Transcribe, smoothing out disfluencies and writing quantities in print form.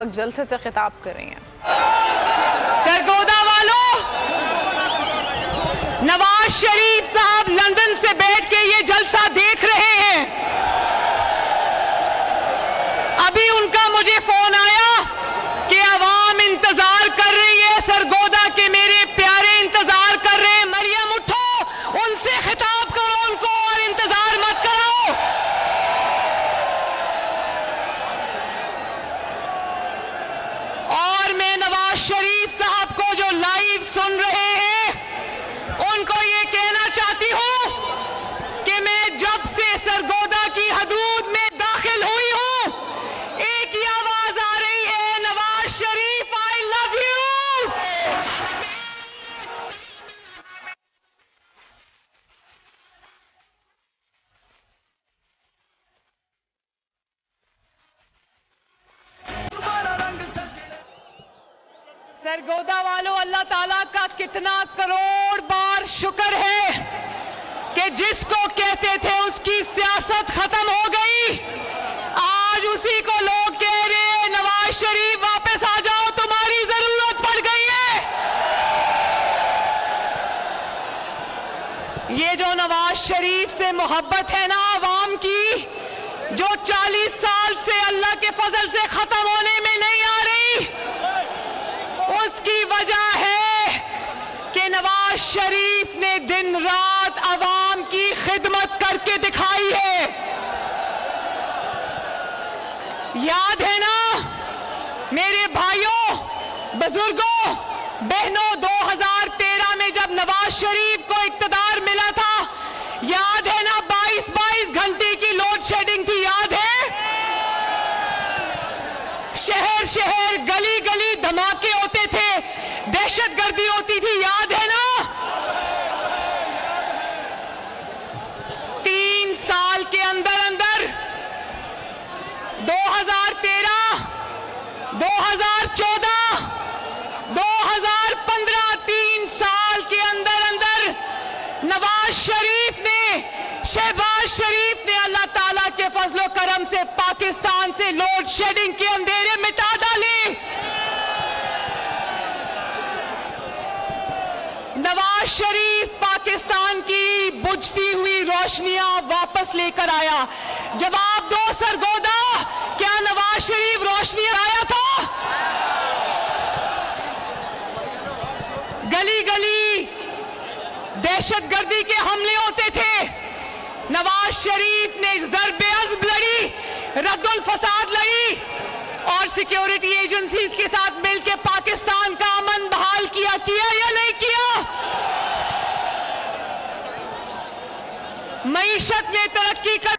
जलसे से खिताब कर रही हैं। सरगोदा वालों, नवाज शरीफ साहब लंदन से बैठ के ये जलसा देख रहे हैं। अभी उनका मुझे फोन आया कि अवाम इंतजार कर रही है, सरगोदा के मेरे प्यारे इंतजार कर रहे हैं। मरियम उठो, उनसे खिताब करो उनको और इंतजार मत करो। और मैं नवाज शरीफ साहब को जो लाइव सुन रहे हैं उनको ये कहना चाहती हूं कि मैं जब से सरगोदा की हदूद में दाखिल हुई हूं, एक ही आवाज आ रही है, Nawaz Sharif I love you. Sargodha वालों, अल्लाह ताला का कितना करोड़ बार शुक्र है कि जिसको कहते थे उसकी सियासत खत्म हो गई, आज उसी को लोग कह रहे हैं नवाज शरीफ वापस आ जाओ, तुम्हारी जरूरत पड़ गई है। ये जो नवाज शरीफ से मोहब्बत है ना आवाम की, जो 40 साल से अल्लाह के फजल से खत्म होने में नहीं आ रही, उसकी वजह है कि नवाज शरीफ ने दिन रात अवाम की खिदमत करके दिखाई है। याद है ना मेरे भाइयों, बुजुर्गों, बहनों, 2013 में जब नवाज शरीफ को इक्तदार मिला था, याद है ना 22-22 घंटे की लोड शेडिंग थी, याद है? शहर शहर, गली गली धमाके होते थे, दहशतगर्दी होती थी, याद है ना? 3 साल के अंदर अंदर 2013, 2014, 2015, 3 साल के अंदर अंदर नवाज शरीफ ने, शहबाज शरीफ ने अल्लाह ताला के फजलो करम से पाकिस्तान से लोड शेडिंग के अंधेरे मिटा डाले। नवाज शरीफ पाकिस्तान की बुझती हुई रोशनियां वापस लेकर आया। जवाब दो सरगोदा, क्या नवाज शरीफ रोशनियां आया था? गली गली दहशतगर्दी के हमले होते थे, नवाज शरीफ ने ज़र्बे अज़्ब लड़ी, रद्दुल फसाद लड़ी और सिक्योरिटी एजेंसीज के साथ मिलकर पाकिस्तान का अमन बहाल किया या नहीं किया? मईशत ने तरक्की कर